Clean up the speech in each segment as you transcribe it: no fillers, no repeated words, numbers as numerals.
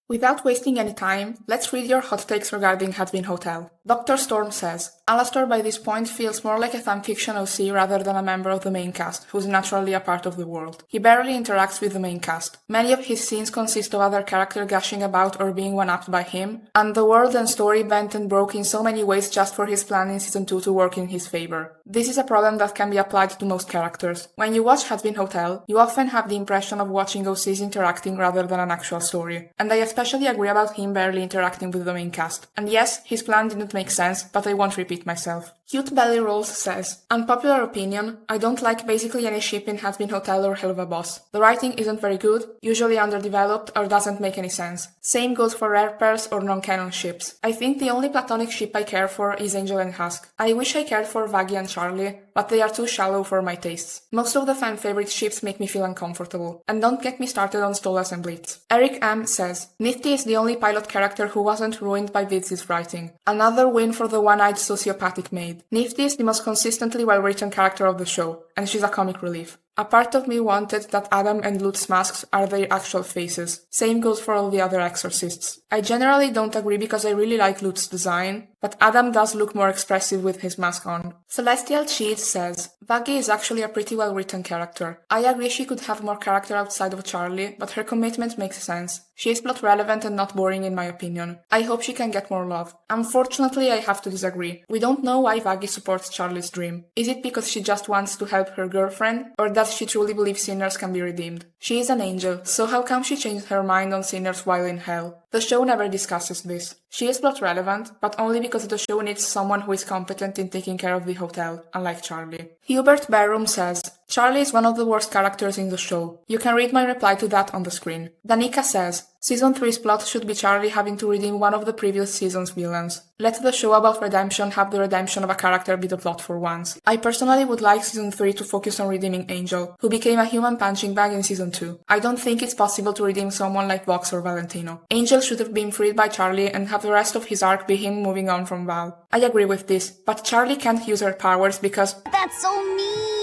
Without wasting any time, let's read your hot takes regarding HAZBIN Hotel. Dr. Storm says, Alastor by this point feels more like a fanfiction OC rather than a member of the main cast, who's naturally a part of the world. He barely interacts with the main cast. Many of his scenes consist of other characters gushing about or being one-upped by him, and the world and story bent and broke in so many ways just for his plan in Season 2 to work in his favor. This is a problem that can be applied to most characters. When you watch HAZBIN Hotel, you often have the impression of watching OCs interacting rather than an actual story, and I especially agree about him barely interacting with the main cast. And yes, his plan didn't make sense, but I won't repeat myself. Cute Belly Rolls says, Unpopular opinion, I don't like basically any ship in HAZBIN Hotel or Hell of a Boss. The writing isn't very good, usually underdeveloped, or doesn't make any sense. Same goes for rare pairs or non-canon ships. I think the only platonic ship I care for is Angel and Husk. I wish I cared for Vaggie and Charlie, but they are too shallow for my tastes. Most of the fan favorite ships make me feel uncomfortable. And don't get me started on Stolas and Blitz. Eric M. says, Nifty is the only pilot character who wasn't ruined by Vitz's writing. Another win for the one-eyed sociopathic maid. Nifty is the most consistently well-written character of the show, and she's a comic relief. A part of me wanted that Adam and Lut's masks are their actual faces. Same goes for all the other exorcists. I generally don't agree because I really like Lut's design, but Adam does look more expressive with his mask on. Celestial Cheese says, Vaggie is actually a pretty well-written character. I agree she could have more character outside of Charlie, but her commitment makes sense. She is plot relevant and not boring in my opinion. I hope she can get more love. Unfortunately, I have to disagree. We don't know why Vaggie supports Charlie's dream. Is it because she just wants to help her girlfriend, or does she truly believes sinners can be redeemed? She is an angel, so how come she changed her mind on sinners while in hell? The show never discusses this. She is plot relevant, but only because the show needs someone who is competent in taking care of the hotel, unlike Charlie. Hubert Barroom says, Charlie is one of the worst characters in the show. You can read my reply to that on the screen. Danica says, Season 3's plot should be Charlie having to redeem one of the previous season's villains. Let the show about redemption have the redemption of a character be the plot for once. I personally would like Season 3 to focus on redeeming Angel, who became a human punching bag in Season 2. I don't think it's possible to redeem someone like Vox or Valentino. Angel should have been freed by Charlie and have the rest of his arc be him moving on from Val. I agree with this, but Charlie can't use her powers because that's so mean!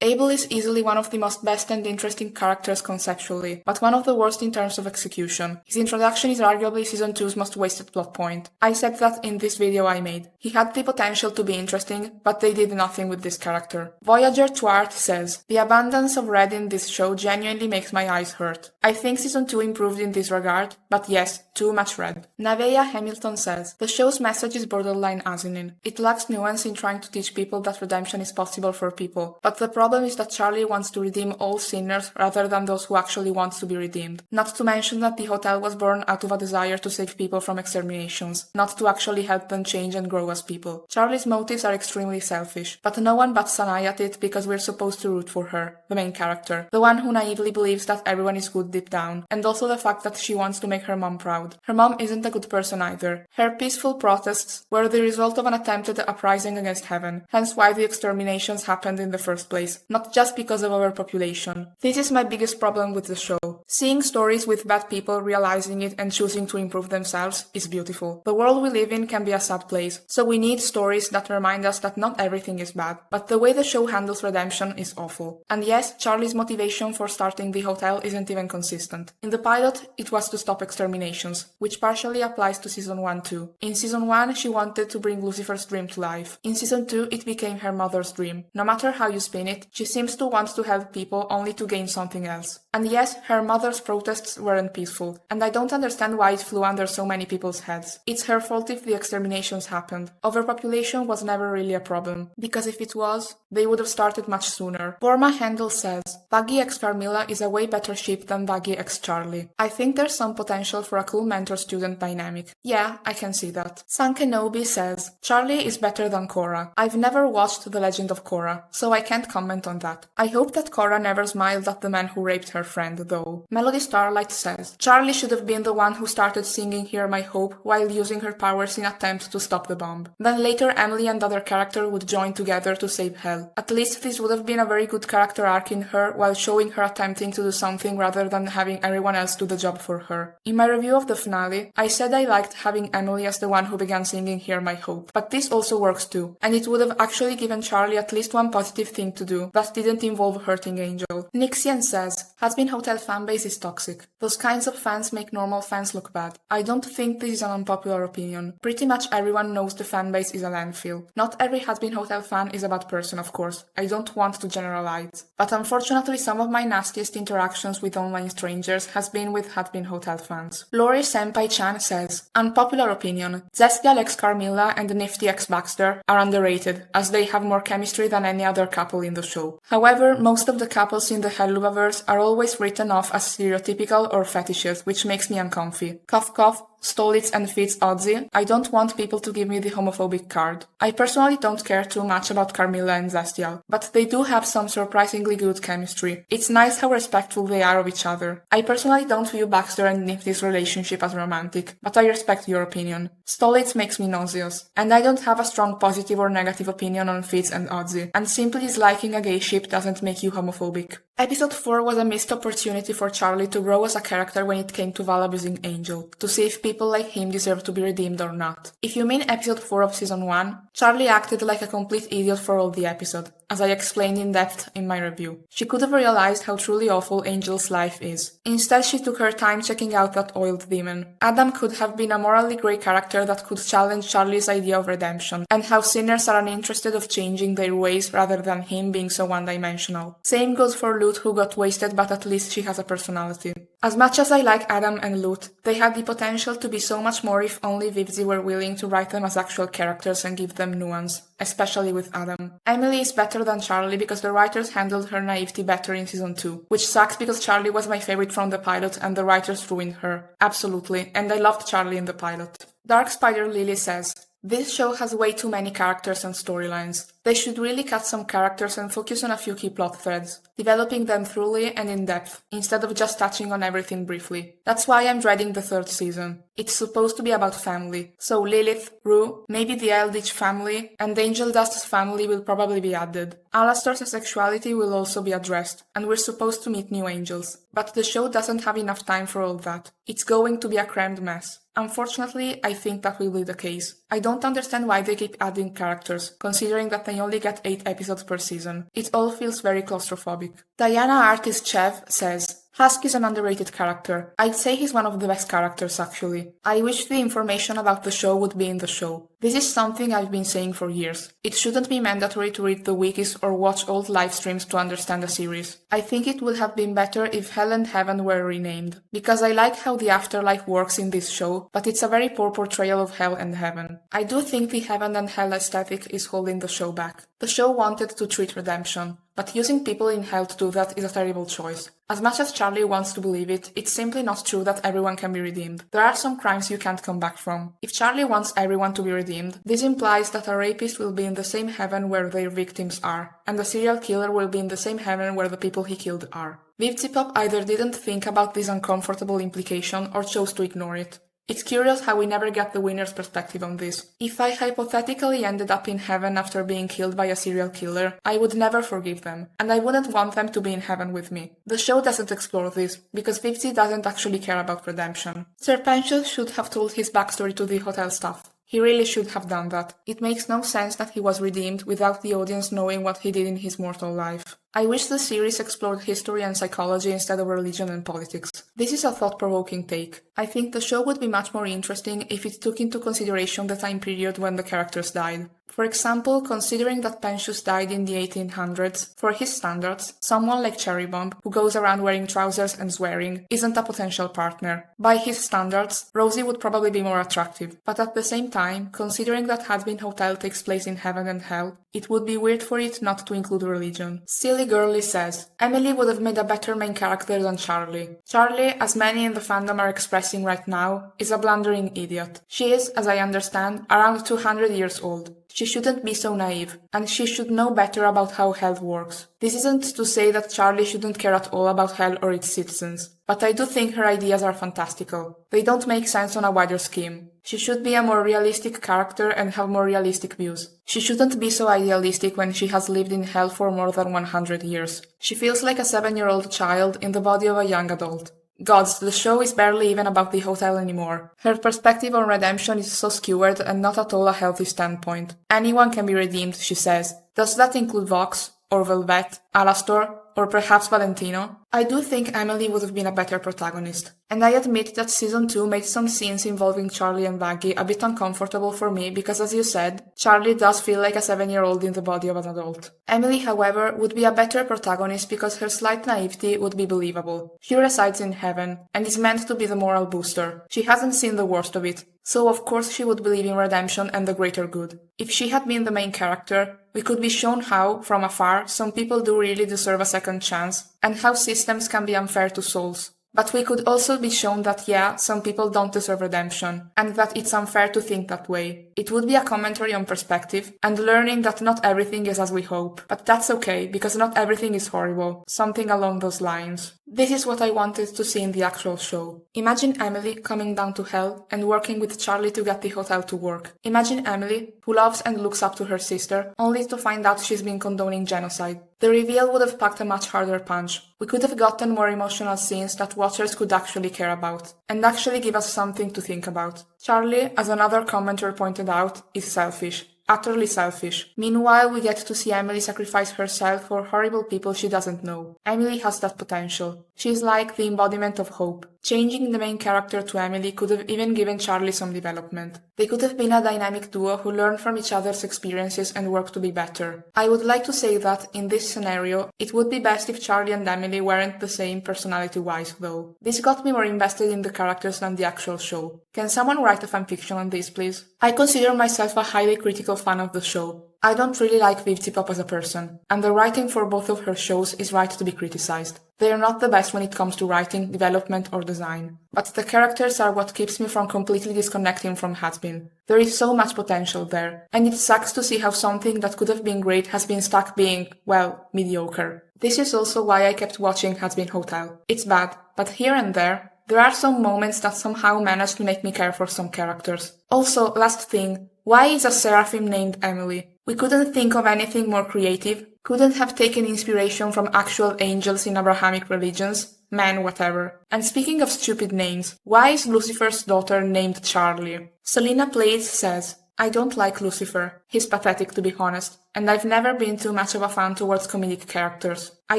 Abel is easily one of the most best and interesting characters conceptually, but one of the worst in terms of execution. His introduction is arguably Season 2's most wasted plot point. I said that in this video I made. He had the potential to be interesting, but they did nothing with this character. Voyager Twart says, The abundance of red in this show genuinely makes my eyes hurt. I think Season 2 improved in this regard, but yes, too much red. Nevaeh Hamilton says, The show's message is borderline asinine. It lacks nuance in trying to teach people that redemption is possible for people, but the problem is that Charlie wants to redeem all sinners rather than those who actually want to be redeemed. Not to mention that the hotel was born out of a desire to save people from exterminations, not to actually help them change and grow as people. Charlie's motives are extremely selfish, but no one bats an eye at it because we're supposed to root for her, the main character, the one who naively believes that everyone is good deep down, and also the fact that she wants to make her mom proud. Her mom isn't a good person either. Her peaceful protests were the result of an attempted uprising against heaven, hence why the exterminations happened in the first place, not just because of overpopulation. This is my biggest problem with the show. Seeing stories with bad people realizing it and choosing to improve themselves is beautiful. The world we live in can be a sad place, so we need stories that remind us that not everything is bad, but the way the show handles redemption is awful. And yes, Charlie's motivation for starting the hotel isn't even consistent. In the pilot, it was to stop exterminations, which partially applies to Season 1 too. In Season 1, she wanted to bring Lucifer's dream to life. In Season 2, it became her mother's dream. No matter how you spin it, she seems to want to help people only to gain something else. And yes, her mother's protests weren't peaceful, and I don't understand why it flew under so many people's heads. It's her fault if the exterminations happened. Overpopulation was never really a problem, because if it was, they would have started much sooner. Borma Handel says, Vaggie x Carmilla is a way better ship than Vaggie x Charlie. I think there's some potential for a cool mentor-student dynamic. Yeah, I can see that. Sankenobi says, Charlie is better than Korra. I've never watched The Legend of Korra, so I can't comment on that. I hope that Korra never smiled at the man who raped her friend, though. Melody Starlight says, Charlie should have been the one who started singing Hear My Hope while using her powers in attempt to stop the bomb. Then later Emily and other character would join together to save Hell. At least this would have been a very good character arc in her while showing her attempting to do something rather than having everyone else do the job for her. In my review of the finale, I said I liked having Emily as the one who began singing Hear My Hope, but this also works too, and it would have actually given Charlie at least one positive thing to do that didn't involve hurting Angel. Nixian says, HAZBIN Hotel fanbase is toxic. Those kinds of fans make normal fans look bad. I don't think this is an unpopular opinion. Pretty much everyone knows the fanbase is a landfill. Not every HAZBIN Hotel fan is a bad person, of course. I don't want to generalize. But unfortunately, some of my nastiest interactions with online strangers has been with HAZBIN Hotel fans. Lori Senpai-chan says, unpopular opinion. Zestial x Carmilla and Nifty x Baxter are underrated, as they have more chemistry than any other couple in the show. However, most of the couples in the Helluvaverse are always written off as stereotypical or fetishes, which makes me uncomfy. Cough cough. Stolitz and Fitz Odzi, I don't want people to give me the homophobic card. I personally don't care too much about Carmilla and Zestial, but they do have some surprisingly good chemistry. It's nice how respectful they are of each other. I personally don't view Baxter and Nifty's relationship as romantic, but I respect your opinion. Stolitz makes me nauseous, and I don't have a strong positive or negative opinion on Fitz and Odzi, and simply disliking a gay ship doesn't make you homophobic. Episode 4 was a missed opportunity for Charlie to grow as a character when it came to val-abusing Angel, to see if people like him deserve to be redeemed or not. If you mean episode 4 of season 1, Charlie acted like a complete idiot for all the episode, as I explained in depth in my review. She could have realized how truly awful Angel's life is. Instead, she took her time checking out that oiled demon. Adam could have been a morally grey character that could challenge Charlie's idea of redemption, and how sinners are uninterested of changing their ways rather than him being so one-dimensional. Same goes for Lute, who got wasted, but at least she has a personality. As much as I like Adam and Lute, they had the potential to be so much more if only Vivzi were willing to write them as actual characters and give them nuance, especially with Adam. Emily is better than Charlie because the writers handled her naivety better in season 2, which sucks because Charlie was my favorite from the pilot and the writers ruined her. Absolutely, and I loved Charlie in the pilot. Dark Spider Lily says, this show has way too many characters and storylines. They should really cut some characters and focus on a few key plot threads, developing them thoroughly and in depth, instead of just touching on everything briefly. That's why I'm dreading the 3rd season. It's supposed to be about family, so Lilith, Rue, maybe the Eldritch family, and Angel Dust's family will probably be added. Alastor's sexuality will also be addressed, and we're supposed to meet new angels. But the show doesn't have enough time for all that. It's going to be a crammed mess. Unfortunately, I think that will be the case. I don't understand why they keep adding characters, considering that they only get 8 episodes per season. It all feels very claustrophobic. Diana Artist Chev says, Husk is an underrated character. I'd say he's one of the best characters, actually. I wish the information about the show would be in the show. This is something I've been saying for years. It shouldn't be mandatory to read the wikis or watch old live streams to understand a series. I think it would have been better if Hell and Heaven were renamed, because I like how the afterlife works in this show, but it's a very poor portrayal of Hell and Heaven. I do think the Heaven and Hell aesthetic is holding the show back. The show wanted to treat redemption, but using people in hell to do that is a terrible choice. As much as Charlie wants to believe it, it's simply not true that everyone can be redeemed. There are some crimes you can't come back from. If Charlie wants everyone to be redeemed, this implies that a rapist will be in the same heaven where their victims are, and a serial killer will be in the same heaven where the people he killed are. Vivzipop either didn't think about this uncomfortable implication or chose to ignore it. It's curious how we never get the winner's perspective on this. If I hypothetically ended up in heaven after being killed by a serial killer, I would never forgive them, and I wouldn't want them to be in heaven with me. The show doesn't explore this, because Vivzi doesn't actually care about redemption. Serpentius should have told his backstory to the hotel staff. He really should have done that. It makes no sense that he was redeemed without the audience knowing what he did in his mortal life. I wish the series explored history and psychology instead of religion and politics. This is a thought-provoking take. I think the show would be much more interesting if it took into consideration the time period when the characters died. For example, considering that Pensius died in the 1800s, for his standards, someone like Cherry Bomb, who goes around wearing trousers and swearing, isn't a potential partner. By his standards, Rosie would probably be more attractive, but at the same time, considering that HAZBIN Hotel takes place in heaven and hell, it would be weird for it not to include religion. Silly Girly says, Emily would have made a better main character than Charlie. Charlie, as many in the fandom are expressing right now, is a blundering idiot. She is, as I understand, around 200 years old. She shouldn't be so naive, and she should know better about how hell works. This isn't to say that Charlie shouldn't care at all about hell or its citizens, but I do think her ideas are fantastical. They don't make sense on a wider scheme. She should be a more realistic character and have more realistic views. She shouldn't be so idealistic when she has lived in hell for more than 100 years. She feels like a 7-year-old child in the body of a young adult. Gods, the show is barely even about the hotel anymore. Her perspective on redemption is so skewered and not at all a healthy standpoint. Anyone can be redeemed, she says. Does that include Vox? or Velvet, Alastor, or perhaps Valentino? I do think Emily would have been a better protagonist, and I admit that Season 2 made some scenes involving Charlie and Maggie a bit uncomfortable for me because, as you said, Charlie does feel like a 7-year-old in the body of an adult. Emily, however, would be a better protagonist because her slight naivety would be believable. She resides in heaven, and is meant to be the moral booster. She hasn't seen the worst of it, so of course she would believe in redemption and the greater good. If she had been the main character, we could be shown how, from afar, some people do really deserve a second chance, and how systems can be unfair to souls. But we could also be shown that yeah, some people don't deserve redemption, and that it's unfair to think that way. It would be a commentary on perspective, and learning that not everything is as we hope. But that's okay, because not everything is horrible. Something along those lines. This is what I wanted to see in the actual show. Imagine Emily coming down to hell and working with Charlie to get the hotel to work. Imagine Emily, who loves and looks up to her sister, only to find out she's been condoning genocide. The reveal would have packed a much harder punch. We could have gotten more emotional scenes that watchers could actually care about, and actually give us something to think about. Charlie, as another commenter pointed out, is selfish. Utterly selfish. Meanwhile, we get to see Emily sacrifice herself for horrible people she doesn't know. Emily has that potential. She's like the embodiment of hope. Changing the main character to Emily could have even given Charlie some development. They could have been a dynamic duo who learn from each other's experiences and work to be better. I would like to say that, in this scenario, it would be best if Charlie and Emily weren't the same personality-wise, though. This got me more invested in the characters than the actual show. Can someone write a fanfiction on this, please? I consider myself a highly critical fan of the show. I don't really like Vivti Pop as a person, and the writing for both of her shows is right to be criticized. They are not the best when it comes to writing, development, or design. But the characters are what keeps me from completely disconnecting from HAZBIN. There is so much potential there, and it sucks to see how something that could have been great has been stuck being, well, mediocre. This is also why I kept watching HAZBIN Hotel. It's bad, but here and there are some moments that somehow manage to make me care for some characters. Also, last thing, why is a seraphim named Emily? We couldn't think of anything more creative, couldn't have taken inspiration from actual angels in Abrahamic religions, man whatever. And speaking of stupid names, why is Lucifer's daughter named Charlie? Selena Plays says, I don't like Lucifer. He's pathetic, to be honest, and I've never been too much of a fan towards comedic characters. I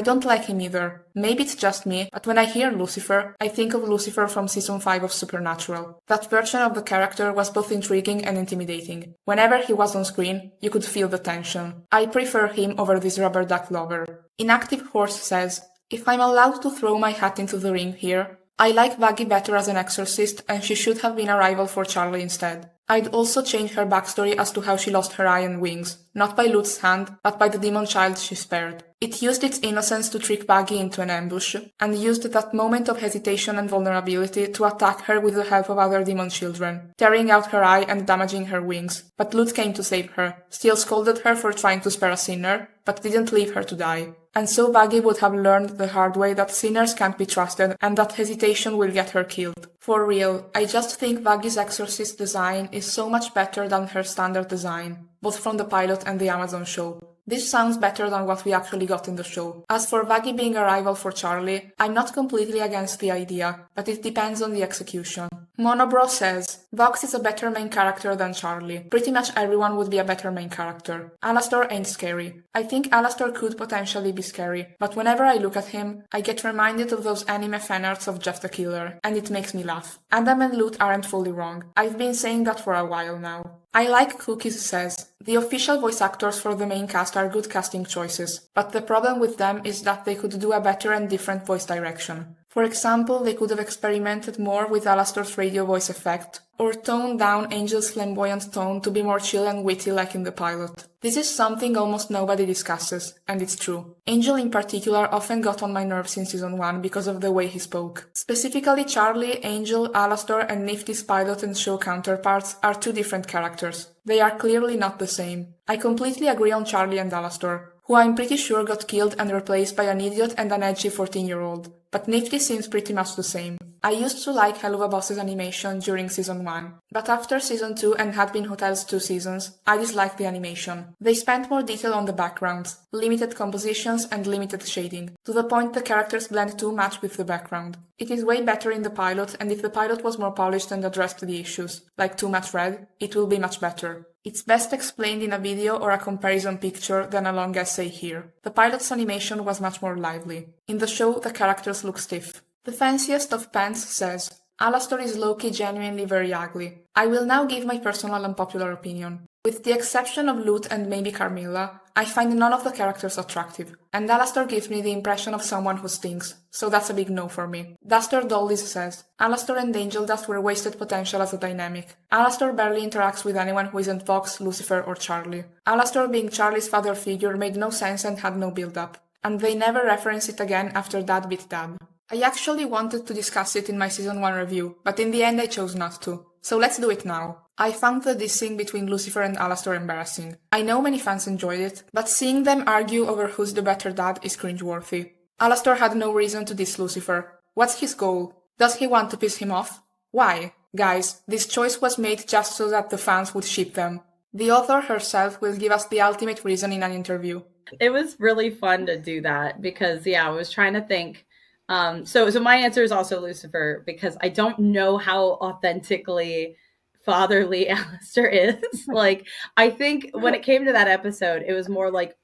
don't like him either. Maybe it's just me, but when I hear Lucifer, I think of Lucifer from season 5 of Supernatural. That version of the character was both intriguing and intimidating. Whenever he was on screen, you could feel the tension. I prefer him over this rubber duck lover. Inactive Horse says, if I'm allowed to throw my hat into the ring here, I like Vaggie better as an exorcist, and she should have been a rival for Charlie instead. I'd also change her backstory as to how she lost her eye and wings, not by Lut's hand, but by the demon child she spared. It used its innocence to trick Vaggie into an ambush, and used that moment of hesitation and vulnerability to attack her with the help of other demon children, tearing out her eye and damaging her wings. But Lut came to save her, still scolded her for trying to spare a sinner, but didn't leave her to die. And so Vaggie would have learned the hard way that sinners can't be trusted and that hesitation will get her killed. For real, I just think Vaggie's exorcist design is so much better than her standard design, both from the pilot and the Amazon show. This sounds better than what we actually got in the show. As for Vaggie being a rival for Charlie, I'm not completely against the idea, but it depends on the execution. Monobro says, Vox is a better main character than Charlie. Pretty much everyone would be a better main character. Alastor ain't scary. I think Alastor could potentially be scary, but whenever I look at him, I get reminded of those anime fanarts of Jeff the Killer, and it makes me laugh. Adam and Lut aren't fully wrong. I've been saying that for a while now. I Like Cookies says, the official voice actors for the main cast are good casting choices, but the problem with them is that they could do a better and different voice direction. For example, they could have experimented more with Alastor's radio voice effect, or toned down Angel's flamboyant tone to be more chill and witty like in the pilot. This is something almost nobody discusses, and it's true. Angel in particular often got on my nerves in season 1 because of the way he spoke. Specifically, Charlie, Angel, Alastor, and Nifty's pilot and show counterparts are two different characters. They are clearly not the same. I completely agree on Charlie and Alastor, who I'm pretty sure got killed and replaced by an idiot and an edgy 14-year-old. But Nifty seems pretty much the same. I used to like Helluva Boss's animation during season 1, but after season 2 and HAZBIN Hotel's 2 seasons, I disliked the animation. They spent more detail on the backgrounds, limited compositions and limited shading, to the point the characters blend too much with the background. It is way better in the pilot, and if the pilot was more polished and addressed the issues, like too much red, it will be much better. It's best explained in a video or a comparison picture than a long essay here. The pilot's animation was much more lively. In the show, the characters look stiff. The fanciest of pants says, Alastor is low-key genuinely very ugly. I will now give my personal unpopular opinion. With the exception of Lute and maybe Carmilla, I find none of the characters attractive, and Alastor gives me the impression of someone who stinks, so that's a big no for me. Duster Dollies says, Alastor and Angel Dust were wasted potential as a dynamic. Alastor barely interacts with anyone who isn't Vox, Lucifer, or Charlie. Alastor being Charlie's father figure made no sense and had no build-up, and they never reference it again after Dad beat Dad. I actually wanted to discuss it in my Season 1 review, but in the end I chose not to. So let's do it now. I found the dissing between Lucifer and Alastor embarrassing. I know many fans enjoyed it, but seeing them argue over who's the better dad is cringeworthy. Alastor had no reason to diss Lucifer. What's his goal? Does he want to piss him off? Why? Guys, this choice was made just so that the fans would ship them. The author herself will give us the ultimate reason in an interview. It was really fun to do that because, I was trying to think. So my answer is also Lucifer because I don't know how authentically fatherly Alastor is. Like, I think when it came to that episode, it was more like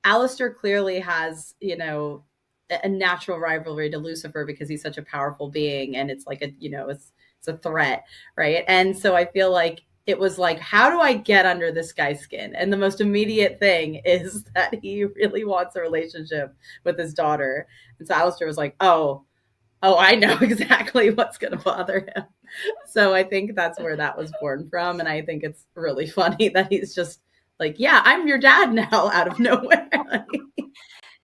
Alastor clearly has, a natural rivalry to Lucifer because he's such a powerful being and it's like it's a threat, right? And so I feel like it was like, how do I get under this guy's skin? And the most immediate thing is that he really wants a relationship with his daughter. And so Alastor was like, oh, I know exactly what's going to bother him. So I think that's where that was born from. And I think it's really funny that he's just like, yeah, I'm your dad now out of nowhere.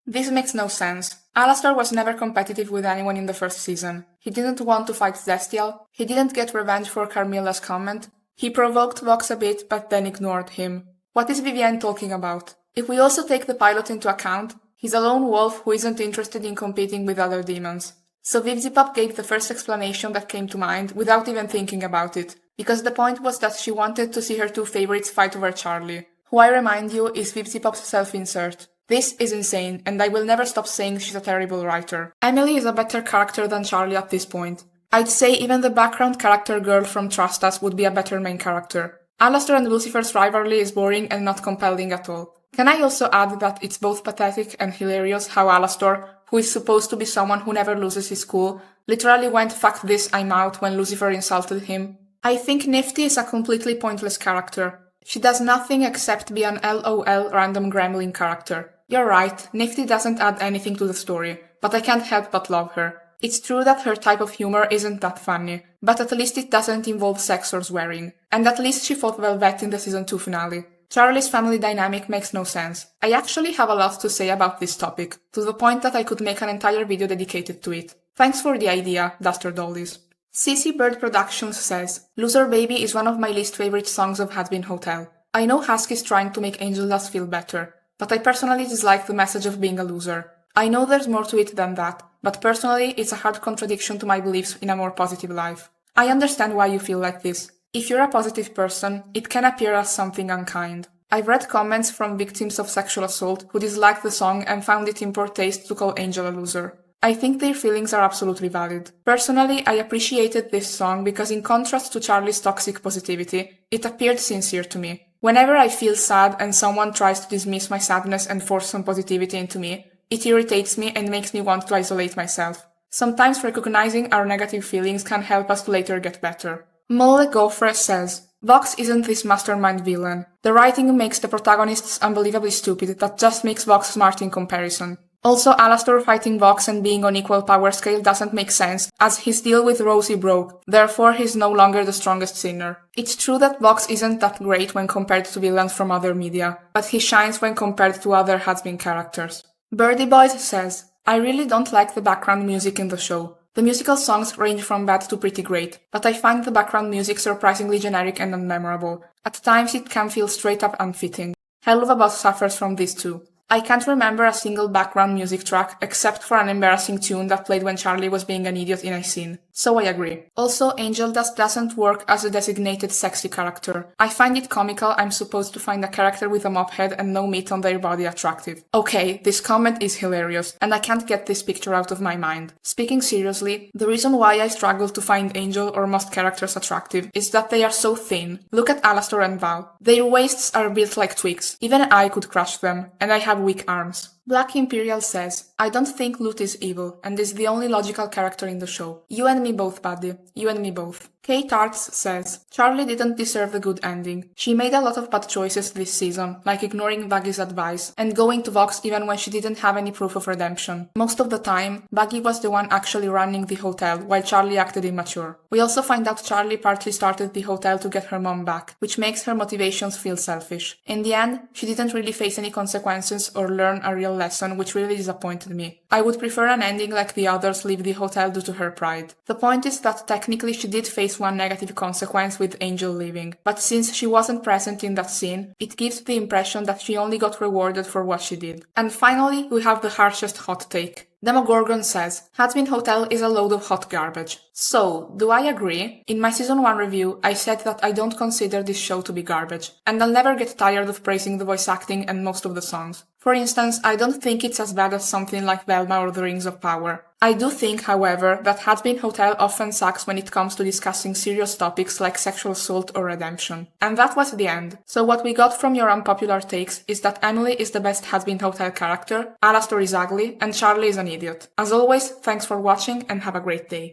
This makes no sense. Alastor was never competitive with anyone in the first season. He didn't want to fight Zestial. He didn't get revenge for Carmilla's comment. He provoked Vox a bit, but then ignored him. What is Vivienne talking about? If we also take the pilot into account, he's a lone wolf who isn't interested in competing with other demons. So Vivzipop gave the first explanation that came to mind without even thinking about it, because the point was that she wanted to see her two favorites fight over Charlie, who I remind you is Vivzipop's self-insert. This is insane, and I will never stop saying she's a terrible writer. Emily is a better character than Charlie at this point. I'd say even the background character girl from Trust Us would be a better main character. Alastor and Lucifer's rivalry is boring and not compelling at all. Can I also add that it's both pathetic and hilarious how Alastor, who is supposed to be someone who never loses his cool, literally went "fuck this, I'm out" when Lucifer insulted him? I think Nifty is a completely pointless character. She does nothing except be an LOL random gremlin character. You're right, Nifty doesn't add anything to the story, but I can't help but love her. It's true that her type of humor isn't that funny, but at least it doesn't involve sex or swearing. And at least she fought Velvet in the season 2 finale. Charlie's family dynamic makes no sense. I actually have a lot to say about this topic, to the point that I could make an entire video dedicated to it. Thanks for the idea, Duster Dollies. CC Bird Productions says, Loser Baby is one of my least favorite songs of HAZBIN Hotel. I know Husky's trying to make Angel Dust feel better, but I personally dislike the message of being a loser. I know there's more to it than that, but personally it's a hard contradiction to my beliefs in a more positive life. I understand why you feel like this. If you're a positive person, it can appear as something unkind. I've read comments from victims of sexual assault who disliked the song and found it in poor taste to call Angel a loser. I think their feelings are absolutely valid. Personally, I appreciated this song because in contrast to Charlie's toxic positivity, it appeared sincere to me. Whenever I feel sad and someone tries to dismiss my sadness and force some positivity into me, it irritates me and makes me want to isolate myself. Sometimes recognizing our negative feelings can help us to later get better. Molle Goffre says, Vox isn't this mastermind villain. The writing makes the protagonists unbelievably stupid that just makes Vox smart in comparison. Also, Alastor fighting Vox and being on equal power scale doesn't make sense, as his deal with Rosie broke, therefore he's no longer the strongest sinner. It's true that Vox isn't that great when compared to villains from other media, but he shines when compared to other HAZBIN characters. Birdie Boys says, I really don't like the background music in the show. The musical songs range from bad to pretty great, but I find the background music surprisingly generic and unmemorable. At times it can feel straight up unfitting. Hell of a Boss suffers from this too. I can't remember a single background music track except for an embarrassing tune that played when Charlie was being an idiot in a scene. So I agree. Also, Angel Dust doesn't work as a designated sexy character. I find it comical I'm supposed to find a character with a mop head and no meat on their body attractive. Okay, this comment is hilarious, and I can't get this picture out of my mind. Speaking seriously, the reason why I struggle to find Angel or most characters attractive is that they are so thin. Look at Alastor and Val. Their waists are built like twigs. Even I could crush them, and I have weak arms. Black Imperial says, I don't think Lute is evil, and is the only logical character in the show. You and me both, buddy. You and me both. Kate Arts says, Charlie didn't deserve the good ending. She made a lot of bad choices this season, like ignoring Baggy's advice, and going to Vox even when she didn't have any proof of redemption. Most of the time, Baggy was the one actually running the hotel, while Charlie acted immature. We also find out Charlie partly started the hotel to get her mom back, which makes her motivations feel selfish. In the end, she didn't really face any consequences or learn a real lesson, which really disappointed me. I would prefer an ending like the others leave the hotel due to her pride. The point is that technically she did face one negative consequence with Angel leaving, but since she wasn't present in that scene, it gives the impression that she only got rewarded for what she did. And finally, we have the harshest hot take. Demogorgon says, HAZBIN Hotel is a load of hot garbage. So, do I agree? In my season 1 review, I said that I don't consider this show to be garbage, and I'll never get tired of praising the voice acting and most of the songs. For instance, I don't think it's as bad as something like Velma or The Rings of Power. I do think, however, that HAZBIN Hotel often sucks when it comes to discussing serious topics like sexual assault or redemption. And that was the end. So what we got from your unpopular takes is that Emily is the best HAZBIN Hotel character, Alastor is ugly, and Charlie is an idiot. As always, thanks for watching and have a great day.